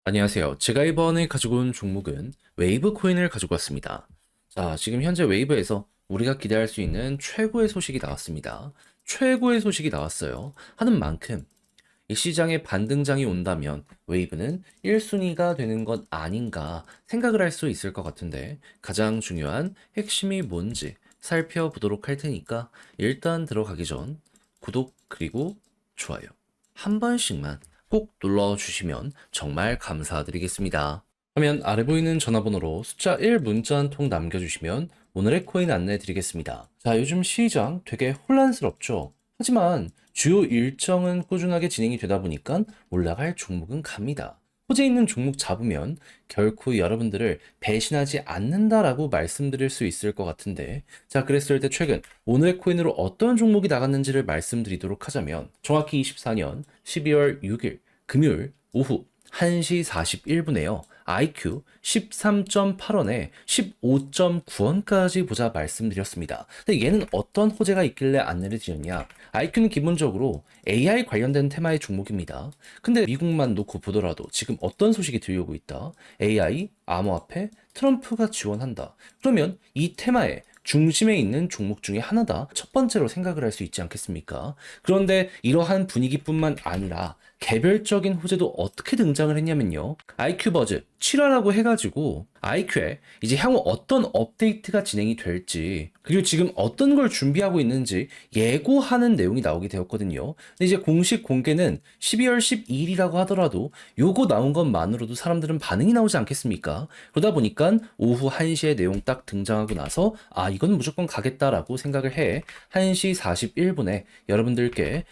안녕하세요. 제가 이번에 가지고 온 종목은 웨이브 코인을 가지고 왔습니다. 자, 지금 현재 웨이브에서 우리가 기대할 수 있는 최고의 소식이 나왔습니다. 최고의 소식이 나왔어요. 하는 만큼 이 시장에 반등장이 온다면 웨이브는 1순위가 되는 것 아닌가 생각을 할 수 있을 것 같은데 가장 중요한 핵심이 뭔지 살펴보도록 할 테니까 일단 들어가기 전 구독 그리고 좋아요 한 번씩만 꼭 눌러주시면 정말 감사드리겠습니다. 화면 아래 보이는 전화번호로 숫자 1 문자 한 통 남겨주시면 오늘의 코인 안내 드리겠습니다. 자, 요즘 시장 되게 혼란스럽죠? 하지만 주요 일정은 꾸준하게 진행이 되다 보니까 올라갈 종목은 갑니다. 호재 있는 종목 잡으면 결코 여러분들을 배신하지 않는다라고 말씀드릴 수 있을 것 같은데, 자, 그랬을 때 최근 오늘의 코인으로 어떤 종목이 나갔는지를 말씀드리도록 하자면 정확히 24년 12월 6일 금요일 오후 1시 41분에요. IQ 13.8원에 15.9원까지 보자 말씀드렸습니다. 근데 얘는 어떤 호재가 있길래 안내를 드렸냐? IQ는 기본적으로 AI 관련된 테마의 종목입니다. 근데 미국만 놓고 보더라도 지금 어떤 소식이 들려오고 있다? AI, 암호화폐, 트럼프가 지원한다. 그러면 이 테마에 중심에 있는 종목 중에 하나다. 첫 번째로 생각을 할 수 있지 않겠습니까? 그런데 이러한 분위기뿐만 아니라 개별적인 호재도 어떻게 등장을 했냐면요. IQ 버즈 7화라고 해가지고 IQ에 이제 향후 어떤 업데이트가 진행이 될지 그리고 지금 어떤 걸 준비하고 있는지 예고하는 내용이 나오게 되었거든요. 근데 이제 공식 공개는 12월 12일이라고 하더라도 요거 나온 것만으로도 사람들은 반응이 나오지 않겠습니까? 그러다 보니까 오후 1시에 내용 딱 등장하고 나서 아 이건 무조건 가겠다라고 생각을 해 1시 41분에 여러분들께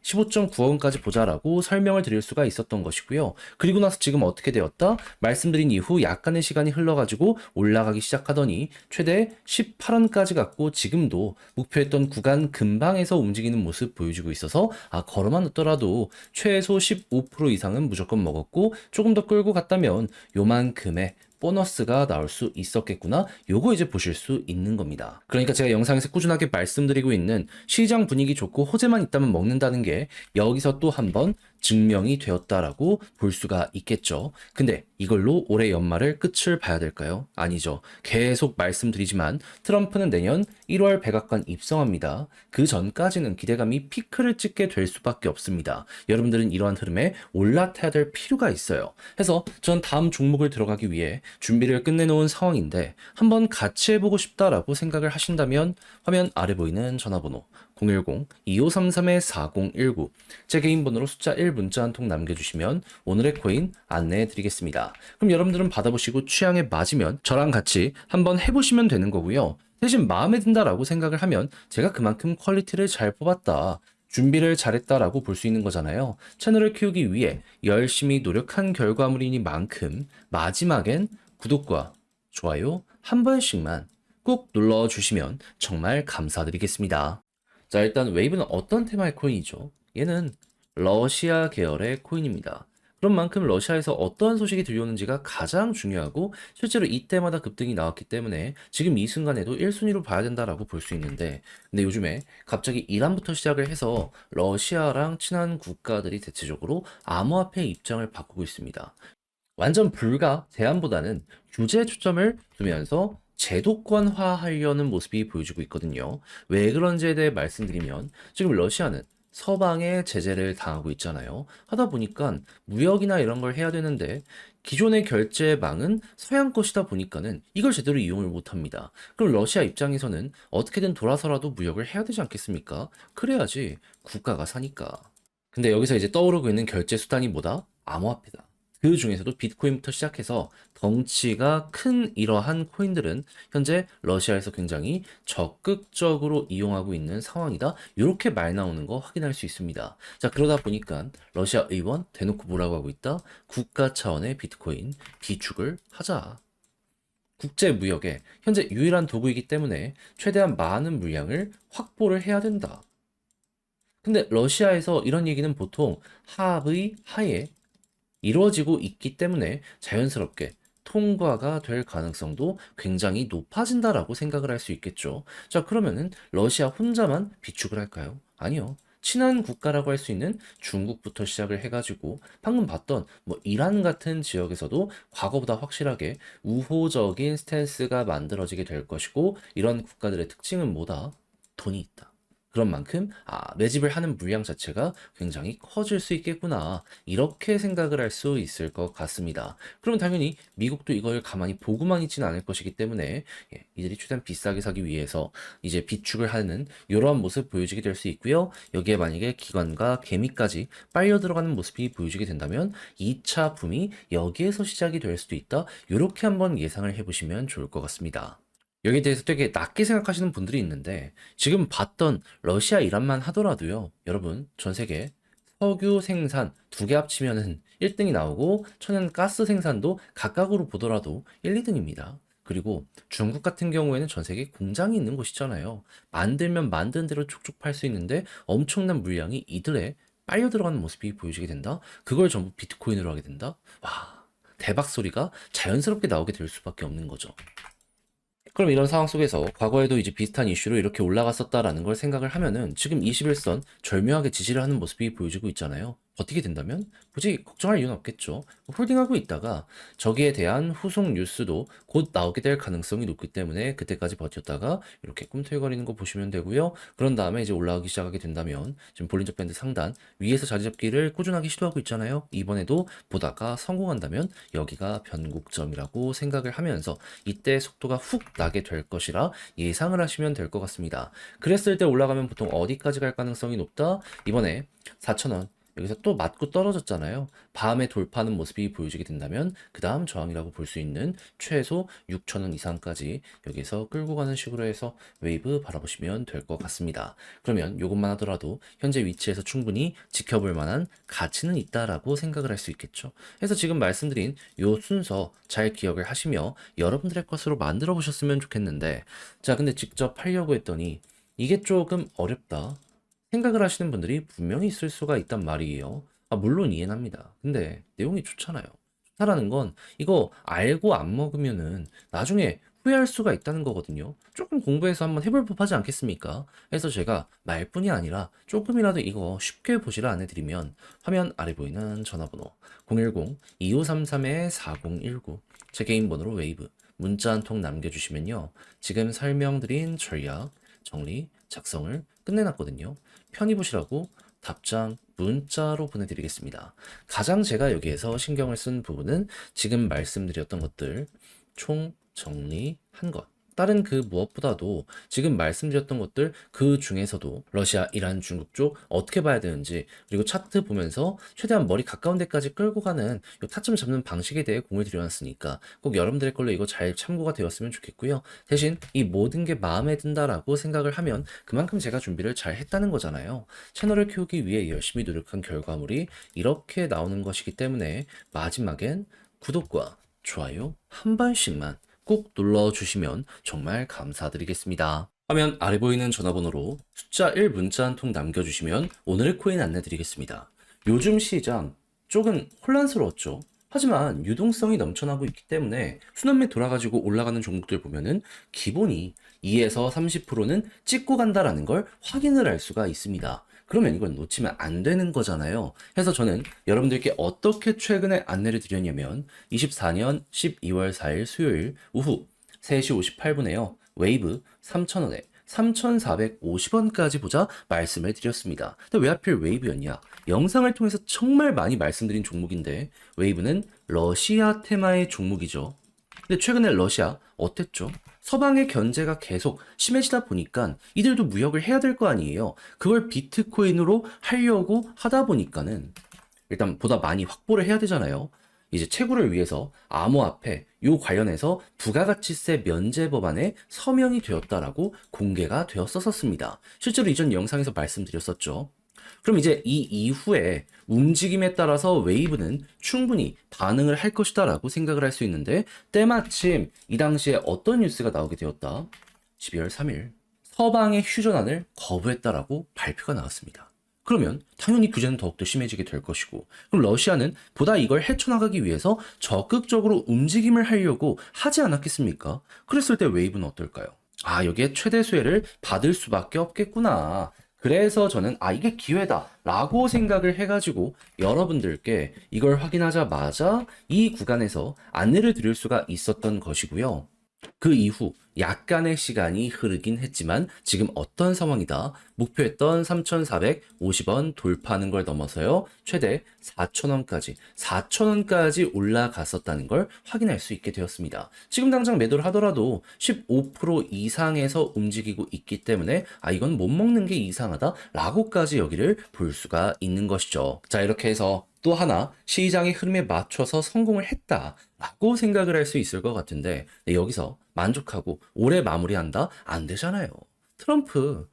15.9원까지 보자라고 설명을 드릴 수가 있었던 것이고요. 그리고 나서 지금 어떻게 되었다? 말씀드린 이후 약간의 시간이 흘러가지고 올라가기 시작하더니 최대 18원까지 갔고 지금도 목표했던 구간 근방에서 움직이는 모습 보여주고 있어서 아 걸어만 넣더라도 최소 15% 이상은 무조건 먹었고 조금 더 끌고 갔다면 요만큼의 보너스가 나올 수 있었겠구나. 요거 이제 보실 수 있는 겁니다. 그러니까 제가 영상에서 꾸준하게 말씀드리고 있는 시장 분위기 좋고 호재만 있다면 먹는다는 게 여기서 또 한번 증명이 되었다라고 볼 수가 있겠죠. 근데 이걸로 올해 연말을 끝을 봐야 될까요? 아니죠. 계속 말씀드리지만 트럼프는 내년 1월 백악관 입성합니다. 그 전까지는 기대감이 피크를 찍게 될 수밖에 없습니다. 여러분들은 이러한 흐름에 올라타야 될 필요가 있어요. 해서 전 다음 종목을 들어가기 위해 준비를 끝내놓은 상황인데 한번 같이 해보고 싶다라고 생각을 하신다면 화면 아래 보이는 전화번호 010-2533-4019 제 개인 번호로 숫자 1 문자 한 통 남겨주시면 오늘의 코인 안내해 드리겠습니다. 그럼 여러분들은 받아보시고 취향에 맞으면 저랑 같이 한번 해보시면 되는 거고요. 대신 마음에 든다라고 생각을 하면 제가 그만큼 퀄리티를 잘 뽑았다. 준비를 잘했다라고 볼 수 있는 거잖아요. 채널을 키우기 위해 열심히 노력한 결과물이니만큼 마지막엔 구독과 좋아요 한 번씩만 꼭 눌러주시면 정말 감사드리겠습니다. 자, 일단 웨이브는 어떤 테마의 코인이죠? 얘는 러시아 계열의 코인입니다. 그런 만큼 러시아에서 어떠한 소식이 들려오는지가 가장 중요하고 실제로 이때마다 급등이 나왔기 때문에 지금 이 순간에도 1순위로 봐야 된다라고 볼 수 있는데 근데 요즘에 갑자기 이란부터 시작을 해서 러시아랑 친한 국가들이 대체적으로 암호화폐 입장을 바꾸고 있습니다. 완전 불가 제한보다는 규제 초점을 두면서 제도권화하려는 모습이 보여지고 있거든요. 왜 그런지에 대해 말씀드리면 지금 러시아는 서방의 제재를 당하고 있잖아요. 하다 보니까 무역이나 이런 걸 해야 되는데 기존의 결제망은 서양 것이다 보니까는 이걸 제대로 이용을 못 합니다. 그럼 러시아 입장에서는 어떻게든 돌아서라도 무역을 해야 되지 않겠습니까? 그래야지 국가가 사니까. 근데 여기서 이제 떠오르고 있는 결제 수단이 뭐다? 암호화폐다. 그 중에서도 비트코인부터 시작해서 덩치가 큰 이러한 코인들은 현재 러시아에서 굉장히 적극적으로 이용하고 있는 상황이다. 이렇게 말 나오는 거 확인할 수 있습니다. 자, 그러다 보니까 러시아 의원 대놓고 뭐라고 하고 있다? 국가 차원의 비트코인 비축을 하자. 국제 무역의 현재 유일한 도구이기 때문에 최대한 많은 물량을 확보를 해야 된다. 근데 러시아에서 이런 얘기는 보통 합의 하에 이루어지고 있기 때문에 자연스럽게 통과가 될 가능성도 굉장히 높아진다라고 생각을 할 수 있겠죠. 자, 그러면은 러시아 혼자만 비축을 할까요? 아니요. 친한 국가라고 할 수 있는 중국부터 시작을 해가지고 방금 봤던 뭐 이란 같은 지역에서도 과거보다 확실하게 우호적인 스탠스가 만들어지게 될 것이고 이런 국가들의 특징은 뭐다? 돈이 있다. 그런 만큼 매집을 하는 물량 자체가 굉장히 커질 수 있겠구나. 이렇게 생각을 할 수 있을 것 같습니다. 그럼 당연히 미국도 이걸 가만히 보고만 있지는 않을 것이기 때문에 이들이 최대한 비싸게 사기 위해서 이제 비축을 하는 이러한 모습 보여지게 될 수 있고요. 여기에 만약에 기관과 개미까지 빨려 들어가는 모습이 보여지게 된다면 2차 붐이 여기에서 시작이 될 수도 있다. 이렇게 한번 예상을 해보시면 좋을 것 같습니다. 여기에 대해서 되게 낮게 생각하시는 분들이 있는데 지금 봤던 러시아 이란만 하더라도요. 여러분 전 세계 석유 생산 두 개 합치면은 1등이 나오고 천연 가스 생산도 각각으로 보더라도 1, 2등입니다. 그리고 중국 같은 경우에는 전 세계 공장이 있는 곳이잖아요. 만들면 만든 대로 촉촉 팔 수 있는데 엄청난 물량이 이들에 빨려 들어가는 모습이 보여지게 된다. 그걸 전부 비트코인으로 하게 된다. 와, 대박 소리가 자연스럽게 나오게 될 수밖에 없는 거죠. 그럼 이런 상황 속에서 과거에도 이제 비슷한 이슈로 이렇게 올라갔었다라는 걸 생각을 하면은 지금 21선 절묘하게 지지를 하는 모습이 보여지고 있잖아요. 버티게 된다면 굳이 걱정할 이유는 없겠죠. 홀딩하고 있다가 저기에 대한 후속 뉴스도 곧 나오게 될 가능성이 높기 때문에 그때까지 버텼다가 이렇게 꿈틀거리는 거 보시면 되고요. 그런 다음에 이제 올라가기 시작하게 된다면 지금 볼린저 밴드 상단 위에서 자리 잡기를 꾸준하게 시도하고 있잖아요. 이번에도 보다가 성공한다면 여기가 변곡점이라고 생각을 하면서 이때 속도가 훅 나게 될 것이라 예상을 하시면 될 것 같습니다. 그랬을 때 올라가면 보통 어디까지 갈 가능성이 높다? 이번에 4,000원 여기서 또 맞고 떨어졌잖아요. 밤에 돌파하는 모습이 보여지게 된다면 그 다음 저항이라고 볼 수 있는 최소 6,000원 이상까지 여기서 끌고 가는 식으로 해서 웨이브 바라보시면 될 것 같습니다. 그러면 이것만 하더라도 현재 위치에서 충분히 지켜볼 만한 가치는 있다라고 생각을 할 수 있겠죠. 그래서 지금 말씀드린 이 순서 잘 기억을 하시며 여러분들의 것으로 만들어 보셨으면 좋겠는데 자 근데 직접 하려고 했더니 이게 조금 어렵다. 생각을 하시는 분들이 분명히 있을 수가 있단 말이에요. 물론 이해는 합니다. 근데 내용이 좋잖아요. 좋다라는 건 이거 알고 안 먹으면은 나중에 후회할 수가 있다는 거거든요. 조금 공부해서 한번 해볼 법하지 않겠습니까? 그래서 제가 말뿐이 아니라 조금이라도 이거 쉽게 보시라 안내드리면 화면 아래 보이는 전화번호 010-2533-4019 제 개인 번호로 웨이브 문자 한 통 남겨주시면요. 지금 설명드린 전략, 정리, 작성을 끝내놨거든요. 편히 보시라고 답장 문자로 보내드리겠습니다. 가장 제가 여기에서 신경을 쓴 부분은 지금 말씀드렸던 것들 총 정리한 것. 다른 그 무엇보다도 지금 말씀드렸던 것들 그 중에서도 러시아, 이란, 중국 쪽 어떻게 봐야 되는지 그리고 차트 보면서 최대한 머리 가까운 데까지 끌고 가는 요 타점 잡는 방식에 대해 공을 들여놨으니까 꼭 여러분들의 걸로 이거 잘 참고가 되었으면 좋겠고요. 대신 이 모든 게 마음에 든다라고 생각을 하면 그만큼 제가 준비를 잘 했다는 거잖아요. 채널을 키우기 위해 열심히 노력한 결과물이 이렇게 나오는 것이기 때문에 마지막엔 구독과 좋아요 한 번씩만 꼭 눌러주시면 정말 감사드리겠습니다. 화면 아래 보이는 전화번호로 숫자 1 문자 한 통 남겨주시면 오늘의 코인 안내드리겠습니다. 요즘 시장 조금 혼란스러웠죠. 하지만 유동성이 넘쳐나고 있기 때문에 순환매 돌아가지고 올라가는 종목들 보면은 기본이 2에서 30%는 찍고 간다라는 걸 확인을 할 수가 있습니다. 그러면 이건 놓치면 안 되는 거잖아요. 그래서 저는 여러분들께 어떻게 최근에 안내를 드렸냐면 24년 12월 4일 수요일 오후 3시 58분에요. 웨이브 3,000원에 3,450원까지 보자 말씀을 드렸습니다. 근데 왜 하필 웨이브였냐? 영상을 통해서 정말 많이 말씀드린 종목인데 웨이브는 러시아 테마의 종목이죠. 근데 최근에 러시아 어땠죠? 서방의 견제가 계속 심해지다 보니까 이들도 무역을 해야 될 거 아니에요. 그걸 비트코인으로 하려고 하다 보니까는 일단 보다 많이 확보를 해야 되잖아요. 이제 채굴을 위해서 암호화폐 요 관련해서 부가가치세 면제 법안에 서명이 되었다라고 공개가 되었었습니다. 실제로 이전 영상에서 말씀드렸었죠. 그럼 이제 이 이후에 움직임에 따라서 웨이브는 충분히 반응을 할 것이다 라고 생각을 할 수 있는데 때마침 이 당시에 어떤 뉴스가 나오게 되었다. 12월 3일 서방의 휴전안을 거부했다라고 발표가 나왔습니다. 그러면 당연히 규제는 더욱더 심해지게 될 것이고 그럼 러시아는 보다 이걸 헤쳐나가기 위해서 적극적으로 움직임을 하려고 하지 않았겠습니까? 그랬을 때 웨이브는 어떨까요? 여기에 최대 수혜를 받을 수밖에 없겠구나. 그래서 저는 이게 기회다 라고 생각을 해가지고 여러분들께 이걸 확인하자마자 이 구간에서 안내를 드릴 수가 있었던 것이고요. 그 이후 약간의 시간이 흐르긴 했지만 지금 어떤 상황이다. 목표했던 3,450원 돌파하는 걸 넘어서요. 최대 4,000원까지 올라갔었다는 걸 확인할 수 있게 되었습니다. 지금 당장 매도를 하더라도 15% 이상에서 움직이고 있기 때문에 이건 못 먹는 게 이상하다 라고까지 여기를 볼 수가 있는 것이죠. 자, 이렇게 해서 또 하나 시장의 흐름에 맞춰서 성공을 했다라고 생각을 할 수 있을 것 같은데 여기서 만족하고 올해 마무리한다? 안 되잖아요. 트럼프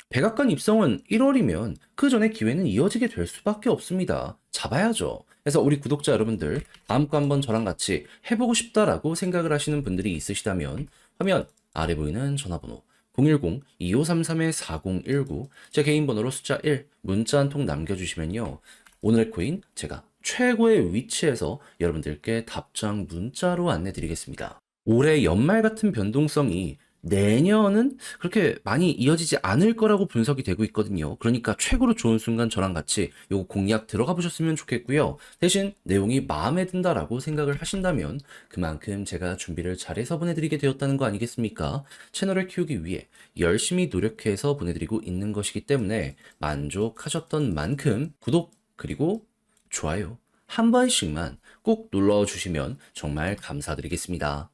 백악관 입성은 1월이면 그 전에 기회는 이어지게 될 수밖에 없습니다. 잡아야죠. 그래서 우리 구독자 여러분들 다음 거 한번 저랑 같이 해보고 싶다라고 생각을 하시는 분들이 있으시다면 화면 아래 보이는 전화번호 010-2533-4019 제 개인 번호로 숫자 1 문자 한 통 남겨주시면요. 오늘의 코인 제가 최고의 위치에서 여러분들께 답장 문자로 안내 드리겠습니다. 올해 연말 같은 변동성이 내년은 그렇게 많이 이어지지 않을 거라고 분석이 되고 있거든요. 그러니까 최고로 좋은 순간 저랑 같이 요거 공략 들어가 보셨으면 좋겠고요. 대신 내용이 마음에 든다라고 생각을 하신다면 그만큼 제가 준비를 잘해서 보내드리게 되었다는 거 아니겠습니까? 채널을 키우기 위해 열심히 노력해서 보내드리고 있는 것이기 때문에 만족하셨던 만큼 구독 그리고 좋아요 한 번씩만 꼭 눌러주시면 정말 감사드리겠습니다.